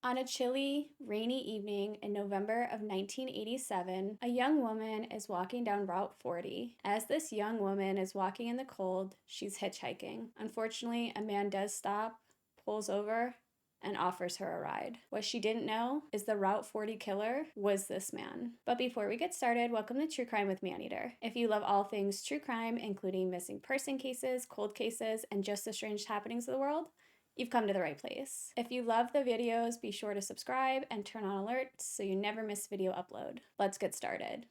On a chilly, rainy evening in November of 1987, a young woman is walking down Route 40. As this young woman is walking in the cold, she's hitchhiking. Unfortunately, a man does stop, pulls over, and offers her a ride. What she didn't know is the Route 40 killer was this man. But before we get started, welcome to True Crime with Maneater. If you love all things true crime, including missing person cases, cold cases, and just the strange happenings of the world, you've come to the right place. If you love the videos, be sure to subscribe and turn on alerts so you never miss video upload. Let's get started.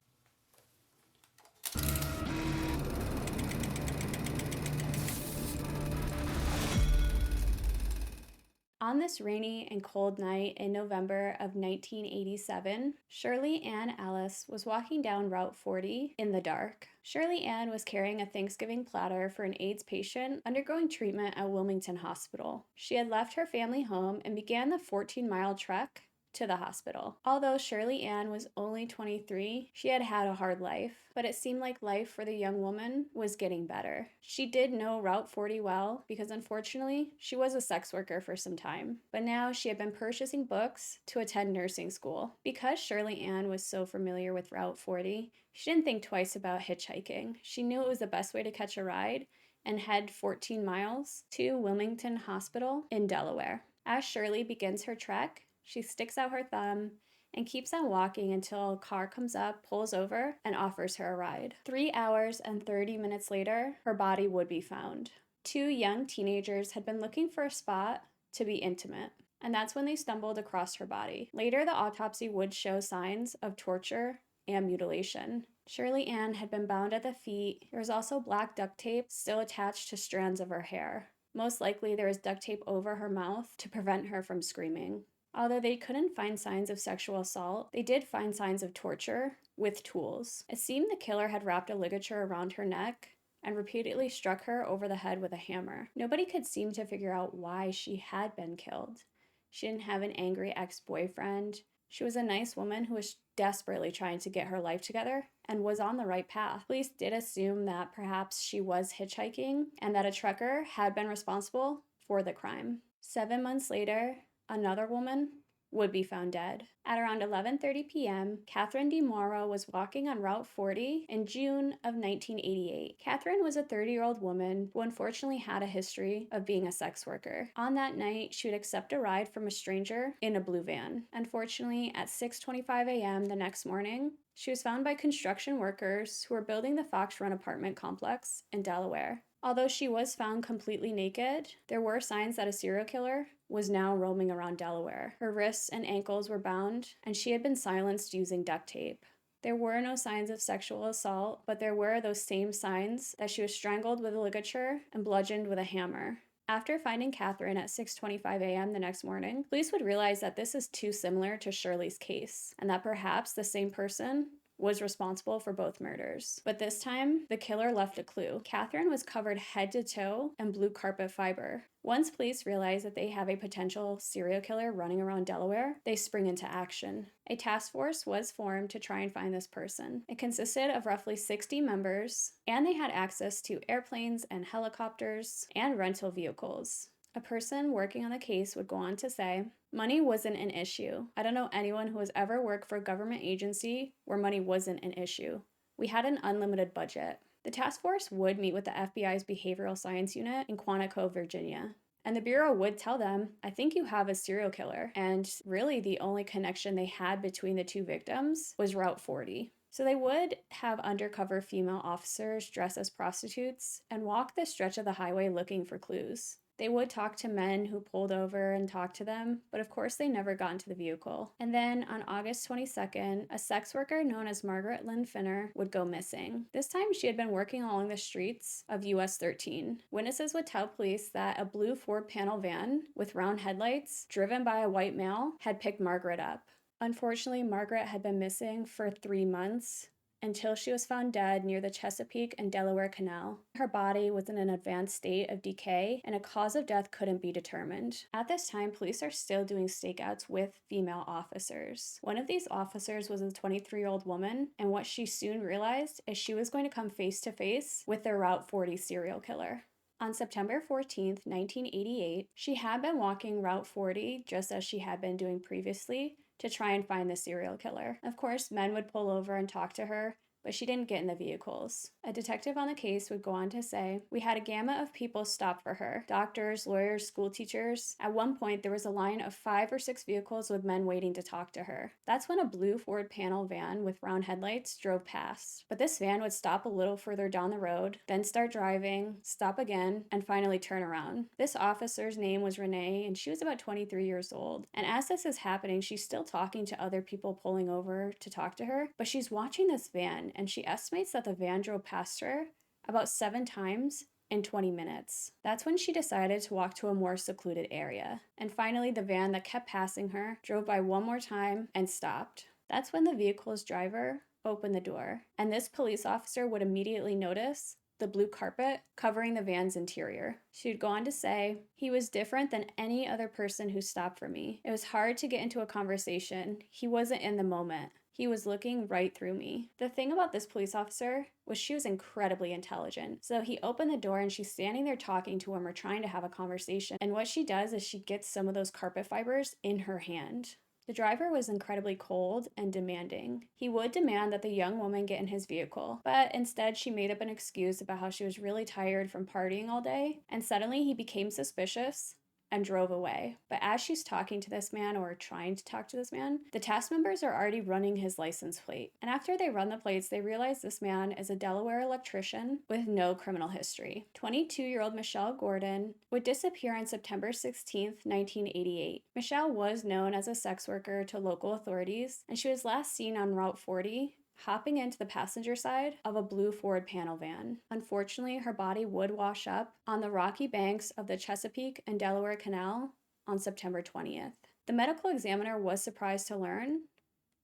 On this rainy and cold night in November of 1987, Shirley Ann Alice was walking down Route 40 in the dark. Shirley Ann was carrying a Thanksgiving platter for an AIDS patient undergoing treatment at Wilmington Hospital. She had left her family home and began the 14-mile trek to the hospital. Although Shirley Ann was only 23, she had had a hard life, but it seemed like life for the young woman was getting better. She did know Route 40 well because unfortunately, she was a sex worker for some time, but now she had been purchasing books to attend nursing school. Because Shirley Ann was so familiar with Route 40, she didn't think twice about hitchhiking. She knew it was the best way to catch a ride and head 14 miles to Wilmington Hospital in Delaware. As Shirley begins her trek, she sticks out her thumb and keeps on walking until a car comes up, pulls over, and offers her a ride. 3 hours and 30 minutes later, her body would be found. Two young teenagers had been looking for a spot to be intimate, and that's when they stumbled across her body. Later, the autopsy would show signs of torture and mutilation. Shirley Ann had been bound at the feet. There was also black duct tape still attached to strands of her hair. Most likely, there was duct tape over her mouth to prevent her from screaming. Although they couldn't find signs of sexual assault, they did find signs of torture with tools. It seemed the killer had wrapped a ligature around her neck and repeatedly struck her over the head with a hammer. Nobody could seem to figure out why she had been killed. She didn't have an angry ex-boyfriend. She was a nice woman who was desperately trying to get her life together and was on the right path. Police did assume that perhaps she was hitchhiking and that a trucker had been responsible for the crime. 7 months later, another woman would be found dead. At around 11:30 p.m., Catherine DeMauro was walking on Route 40 in June of 1988. Catherine was a 30-year-old woman who unfortunately had a history of being a sex worker. On that night, she would accept a ride from a stranger in a blue van. Unfortunately, at 6:25 a.m. the next morning, she was found by construction workers who were building the Fox Run apartment complex in Delaware. Although she was found completely naked, there were signs that a serial killer was now roaming around Delaware. Her wrists and ankles were bound, and she had been silenced using duct tape. There were no signs of sexual assault, but there were those same signs that she was strangled with a ligature and bludgeoned with a hammer. After finding Catherine at 6:25 a.m. the next morning, police would realize that this is too similar to Shirley's case, and that perhaps the same person was responsible for both murders. But this time, the killer left a clue. Catherine was covered head to toe in blue carpet fiber. Once police realize that they have a potential serial killer running around Delaware, they spring into action. A task force was formed to try and find this person. It consisted of roughly 60 members, and they had access to airplanes and helicopters and rental vehicles. A person working on the case would go on to say, "Money wasn't an issue. I don't know anyone who has ever worked for a government agency where money wasn't an issue. We had an unlimited budget." The task force would meet with the FBI's Behavioral Science Unit in Quantico, Virginia. And the Bureau would tell them, "I think you have a serial killer." And really the only connection they had between the two victims was Route 40. So they would have undercover female officers dress as prostitutes and walk the stretch of the highway looking for clues. They would talk to men who pulled over and talked to them, but of course they never got into the vehicle. And then on August 22nd, a sex worker known as Margaret Lynn Finner would go missing. This time she had been working along the streets of US 13. Witnesses would tell police that a blue Ford panel van with round headlights, driven by a white male, had picked Margaret up. Unfortunately, Margaret had been missing for 3 months, until she was found dead near the Chesapeake and Delaware Canal. Her body was in an advanced state of decay, and a cause of death couldn't be determined. At this time, police are still doing stakeouts with female officers. One of these officers was a 23-year-old woman, and what she soon realized is she was going to come face to face with the Route 40 serial killer. On September 14th, 1988, she had been walking Route 40 just as she had been doing previously to try and find the serial killer. Of course, men would pull over and talk to her, but she didn't get in the vehicles. A detective on the case would go on to say, "We had a gamut of people stop for her. Doctors, lawyers, school teachers. At one point, there was a line of 5 or 6 vehicles with men waiting to talk to her. That's when a blue Ford Pennell van with round headlights drove past. But this van would stop a little further down the road, then start driving, stop again, and finally turn around. This officer's name was Renee, and she was about 23 years old. And as this is happening, she's still talking to other people pulling over to talk to her, but she's watching this van, and she estimates that the van drove past her about 7 times in 20 minutes. That's when she decided to walk to a more secluded area. And finally, the van that kept passing her drove by one more time and stopped. That's when the vehicle's driver opened the door, and this police officer would immediately notice the blue carpet covering the van's interior. She would go on to say, "He was different than any other person who stopped for me. It was hard to get into a conversation. He wasn't in the moment. He was looking right through me." The thing about this police officer was she was incredibly intelligent. So he opened the door and she's standing there talking to him or trying to have a conversation. And what she does is she gets some of those carpet fibers in her hand. The driver was incredibly cold and demanding. He would demand that the young woman get in his vehicle, but instead she made up an excuse about how she was really tired from partying all day, and suddenly he became suspicious and drove away. But as she's talking to this man, or trying to talk to this man, the task members are already running his license plate. And after they run the plates, they realize this man is a Delaware electrician with no criminal history. 22-year-old Michelle Gordon would disappear on September 16th, 1988. Michelle was known as a sex worker to local authorities, and she was last seen on Route 40, hopping into the passenger side of a blue Ford Pennell van. Unfortunately, her body would wash up on the rocky banks of the Chesapeake and Delaware Canal on September 20th. The medical examiner was surprised to learn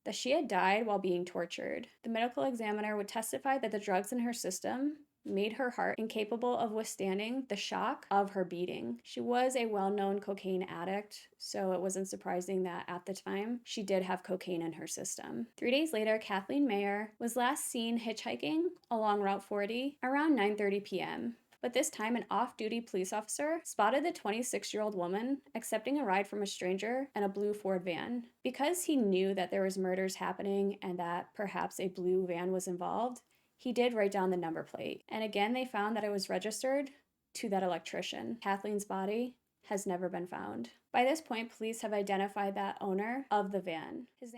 that she had died while being tortured. The medical examiner would testify that the drugs in her system made her heart incapable of withstanding the shock of her beating. She was a well-known cocaine addict, so it wasn't surprising that at the time she did have cocaine in her system. 3 days later, Kathleen Mayer was last seen hitchhiking along Route 40 around 9:30 p.m. But this time, an off-duty police officer spotted the 26-year-old woman accepting a ride from a stranger in a blue Ford van. Because he knew that there was murders happening and that perhaps a blue van was involved, he did write down the number plate. And again, they found that it was registered to that electrician. Kathleen's body has never been found. By this point, police have identified that owner of the van. His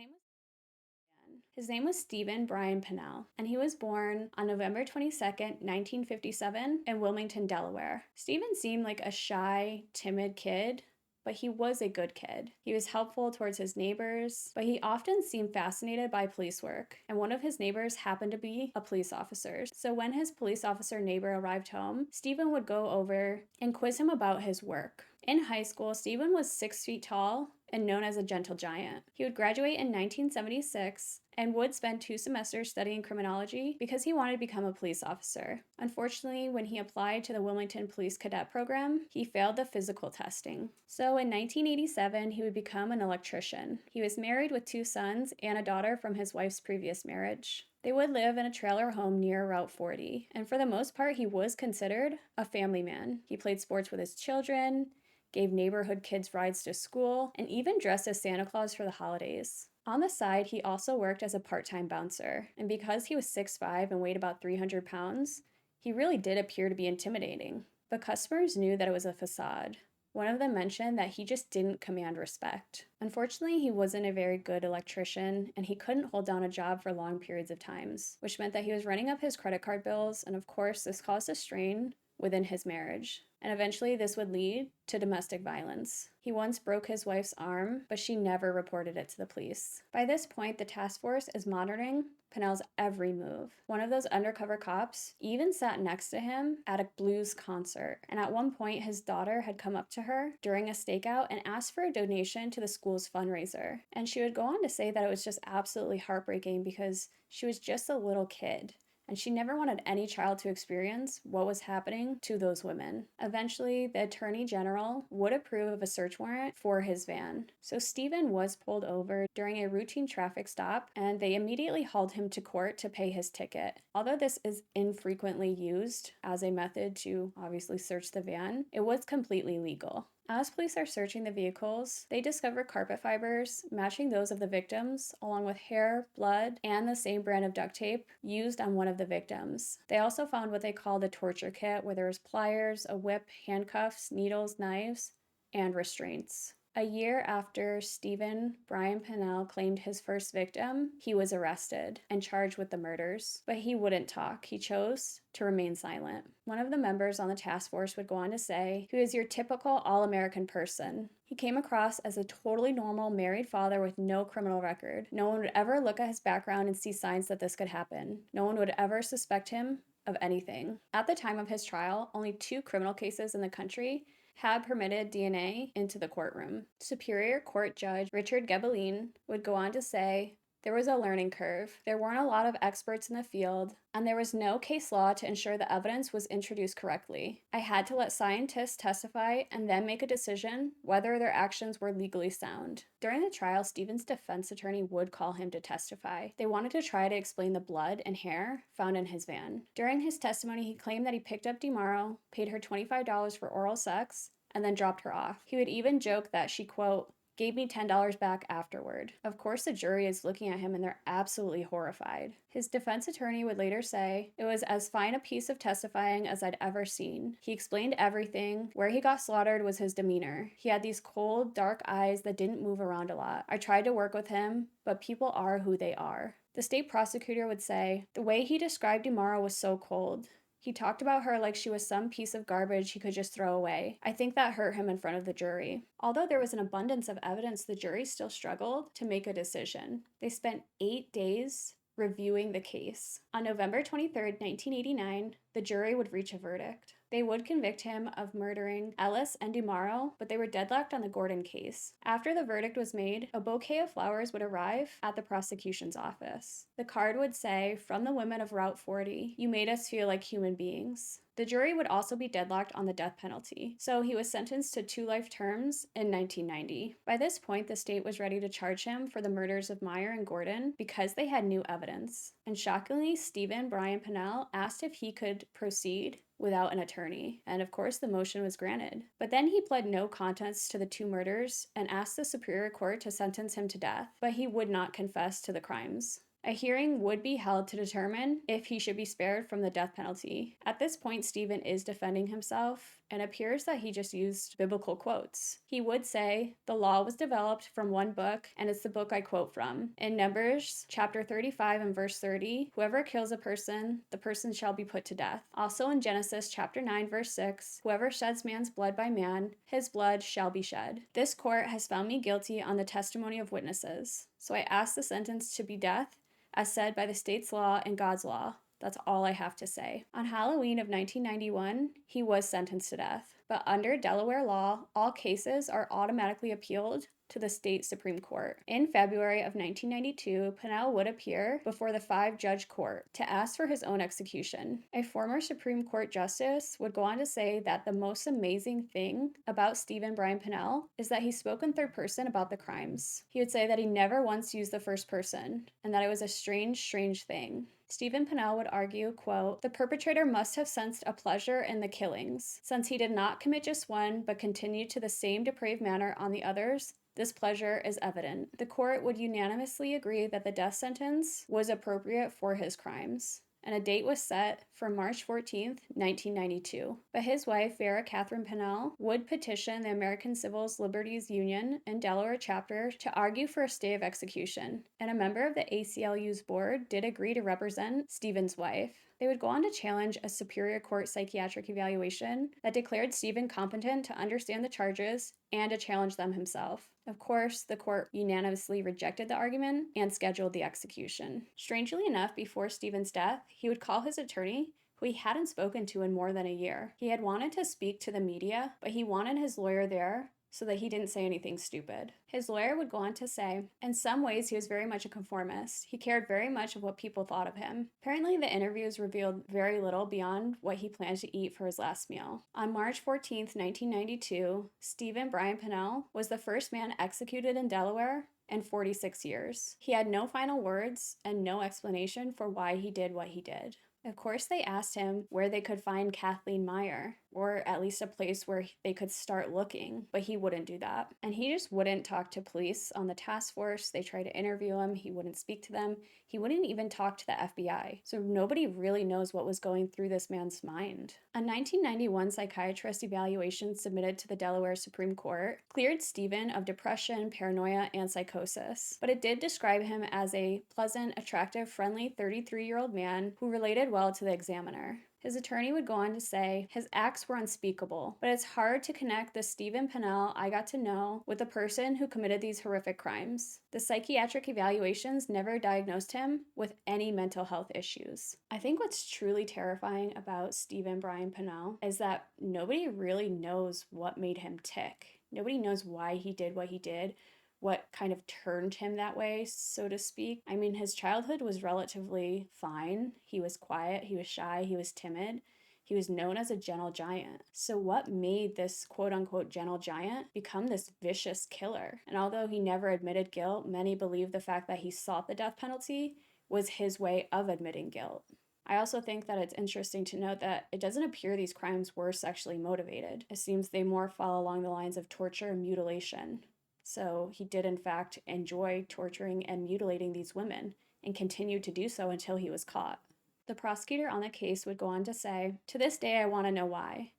name was Stephen Brian Pennell, and he was born on November 22nd, 1957 in Wilmington, Delaware. Stephen seemed like a shy, timid kid, but he was a good kid. He was helpful towards his neighbors, but he often seemed fascinated by police work, and one of his neighbors happened to be a police officer. So when his police officer neighbor arrived home, Stephen would go over and quiz him about his work. In high school, Stephen was 6 feet tall and known as a gentle giant. He would graduate in 1976 and would spend 2 semesters studying criminology because he wanted to become a police officer. Unfortunately, when he applied to the Wilmington Police Cadet Program, he failed the physical testing. So in 1987, he would become an electrician. He was married with 2 sons and a daughter from his wife's previous marriage. They would live in a trailer home near Route 40, and for the most part, he was considered a family man. He played sports with his children, gave neighborhood kids rides to school, and even dressed as Santa Claus for the holidays. On the side, he also worked as a part-time bouncer, and because he was 6'5" and weighed about 300 pounds, he really did appear to be intimidating. But customers knew that it was a facade. One of them mentioned that he just didn't command respect. Unfortunately, he wasn't a very good electrician, and he couldn't hold down a job for long periods of times, which meant that he was running up his credit card bills, and of course, this caused a strain within his marriage. And eventually this would lead to domestic violence. He once broke his wife's arm, but she never reported it to the police. By this point, the task force is monitoring Pennell's every move. One of those undercover cops even sat next to him at a blues concert, and at one point his daughter had come up to her during a stakeout and asked for a donation to the school's fundraiser. And she would go on to say that it was just absolutely heartbreaking because she was just a little kid, and she never wanted any child to experience what was happening to those women. Eventually, the Attorney General would approve of a search warrant for his van. So Stephen was pulled over during a routine traffic stop, and they immediately hauled him to court to pay his ticket. Although this is infrequently used as a method to obviously search the van, it was completely legal. As police are searching the vehicles, they discover carpet fibers matching those of the victims, along with hair, blood, and the same brand of duct tape used on one of the victims. They also found what they called a torture kit, where there was pliers, a whip, handcuffs, needles, knives, and restraints. A year after Stephen Brian Pennell claimed his first victim, he was arrested and charged with the murders, but he wouldn't talk. He chose to remain silent. One of the members on the task force would go on to say, "He was your typical all-American person. He came across as a totally normal married father with no criminal record. No one would ever look at his background and see signs that this could happen. No one would ever suspect him of anything." At the time of his trial, only 2 criminal cases in the country had permitted DNA into the courtroom. Superior Court Judge Richard Gebeline would go on to say, "There was a learning curve. There weren't a lot of experts in the field, and there was no case law to ensure the evidence was introduced correctly. I had to let scientists testify and then make a decision whether their actions were legally sound." During the trial, Stephen's defense attorney would call him to testify. They wanted to try to explain the blood and hair found in his van. During his testimony, he claimed that he picked up DeMauro, paid her $25 for oral sex, and then dropped her off. He would even joke that she, quote, "gave me $10 back afterward." Of course, the jury is looking at him and they're absolutely horrified. His defense attorney would later say, "It was as fine a piece of testifying as I'd ever seen. He explained everything. Where he got slaughtered was his demeanor. He had these cold, dark eyes that didn't move around a lot. I tried to work with him, but people are who they are." The state prosecutor would say, "The way he described DeMauro was so cold. He talked about her like she was some piece of garbage he could just throw away. I think that hurt him in front of the jury." Although there was an abundance of evidence, the jury still struggled to make a decision. They spent 8 days reviewing the case. On November 23rd, 1989, the jury would reach a verdict. They would convict him of murdering Ellis and DeMauro, but they were deadlocked on the Gordon case. After the verdict was made, a bouquet of flowers would arrive at the prosecution's office. The card would say, "From the women of Route 40, you made us feel like human beings." The jury would also be deadlocked on the death penalty, so he was sentenced to 2 life terms in 1990. By this point, the state was ready to charge him for the murders of Meyer and Gordon because they had new evidence. And shockingly, Stephen Brian Pennell asked if he could proceed without an attorney, and of course the motion was granted. But then he pled no contest to the 2 murders and asked the Superior Court to sentence him to death, but he would not confess to the crimes. A hearing would be held to determine if he should be spared from the death penalty. At this point, Stephen is defending himself, and appears that he just used biblical quotes. He would say, "The law was developed from one book, and it's the book I quote from. In Numbers chapter 35 and verse 30, whoever kills a person, the person shall be put to death. Also in Genesis chapter 9 verse 6, whoever sheds man's blood by man, his blood shall be shed. This court has found me guilty on the testimony of witnesses. So I ask the sentence to be death, as said by the state's law and God's law. That's all I have to say." On Halloween of 1991, he was sentenced to death. But under Delaware law, all cases are automatically appealed to the state Supreme Court. In February of 1992, Pennell would appear before the 5-judge court to ask for his own execution. A former Supreme Court justice would go on to say that the most amazing thing about Stephen Brian Pennell is that he spoke in third person about the crimes. He would say that he never once used the first person, and that it was a strange thing. Stephen Pennell would argue, quote, "The perpetrator must have sensed a pleasure in the killings. Since he did not commit just one, but continued to the same depraved manner on the others, this pleasure is evident." The court would unanimously agree that the death sentence was appropriate for his crimes, and a date was set for March 14th, 1992. But his wife, Vera Catherine Pennell, would petition the American Civil Liberties Union and Delaware chapter to argue for a stay of execution, and a member of the ACLU's board did agree to represent Stephen's wife. They would go on to challenge a Superior Court psychiatric evaluation that declared Stephen competent to understand the charges and to challenge them himself. Of course, the court unanimously rejected the argument and scheduled the execution. Strangely enough, before Stephen's death, he would call his attorney, who he hadn't spoken to in more than a year. He had wanted to speak to the media, but he wanted his lawyer there so that he didn't say anything stupid. His lawyer would go on to say, in some ways he was very much a conformist. He cared very much of what people thought of him. Apparently the interviews revealed very little beyond what he planned to eat for his last meal. On March 14th, 1992, Stephen Brian Pennell was the first man executed in Delaware in 46 years. He had no final words and no explanation for why he did what he did. Of course, they asked him where they could find Kathleen Meyer, or at least a place where they could start looking, but he wouldn't do that. And he just wouldn't talk to police on the task force. They tried to interview him, he wouldn't speak to them. He wouldn't even talk to the FBI. So nobody really knows what was going through this man's mind. A 1991 psychiatrist evaluation submitted to the Delaware Supreme Court cleared Stephen of depression, paranoia, and psychosis. But it did describe him as a pleasant, attractive, friendly 33-year-old man who related well to the examiner. His attorney would go on to say, his acts were unspeakable, but it's hard to connect the Stephen Pennell I got to know with the person who committed these horrific crimes. The psychiatric evaluations never diagnosed him with any mental health issues. I think what's truly terrifying about Stephen Brian Pennell is that nobody really knows what made him tick. Nobody knows why he did what he did, what kind of turned him that way, so to speak. I mean, his childhood was relatively fine. He was quiet, he was shy, he was timid. He was known as a gentle giant. So what made this quote-unquote gentle giant become this vicious killer? And although he never admitted guilt, many believe the fact that he sought the death penalty was his way of admitting guilt. I also think that it's interesting to note that it doesn't appear these crimes were sexually motivated. It seems they more fall along the lines of torture and mutilation. So he did in fact enjoy torturing and mutilating these women and continued to do so until he was caught. The prosecutor on the case would go on to say, to this day I want to know why.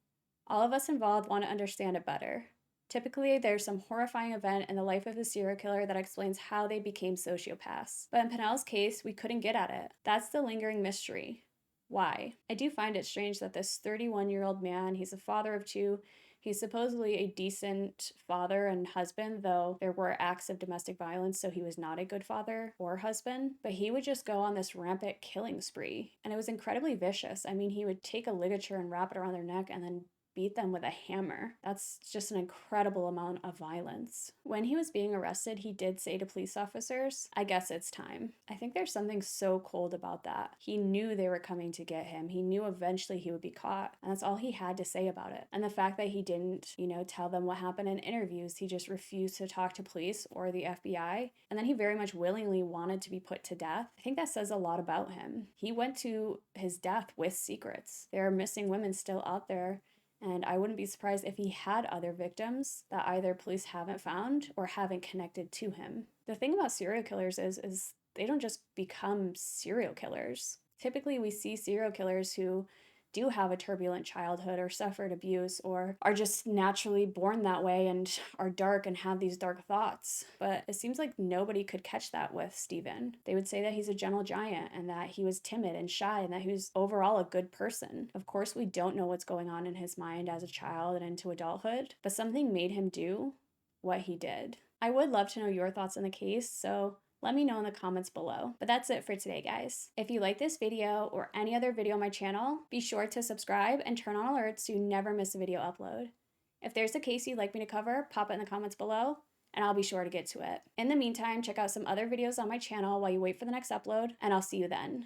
All of us involved want to understand it better. Typically, there's some horrifying event in the life of the serial killer that explains how they became sociopaths. But in Pennell's case, we couldn't get at it. That's the lingering mystery. Why? I do find it strange that this 31-year-old man, he's a father of two, he's supposedly a decent father and husband, though there were acts of domestic violence, so he was not a good father or husband. But he would just go on this rampant killing spree, and it was incredibly vicious. I mean, he would take a ligature and wrap it around their neck and then beat them with a hammer. That's just an incredible amount of violence. When he was being arrested, he did say to police officers, I guess it's time. I think there's something so cold about that. He knew they were coming to get him. He knew eventually he would be caught, and that's all he had to say about it. And the fact that he didn't, tell them what happened in interviews, he just refused to talk to police or the FBI, and then he very much willingly wanted to be put to death. I think that says a lot about him. He went to his death with secrets. There are missing women still out there, and I wouldn't be surprised if he had other victims that either police haven't found or haven't connected to him. The thing about serial killers is they don't just become serial killers. Typically, we see serial killers who do have a turbulent childhood or suffered abuse or are just naturally born that way and are dark and have these dark thoughts. But it seems like nobody could catch that with Stephen. They would say that he's a gentle giant and that he was timid and shy and that he was overall a good person. Of course, we don't know what's going on in his mind as a child and into adulthood, but something made him do what he did. I would love to know your thoughts on the case, so let me know in the comments below. But that's it for today, guys. If you like this video or any other video on my channel, be sure to subscribe and turn on alerts so you never miss a video upload. If there's a case you'd like me to cover, pop it in the comments below, and I'll be sure to get to it. In the meantime, check out some other videos on my channel while you wait for the next upload, and I'll see you then.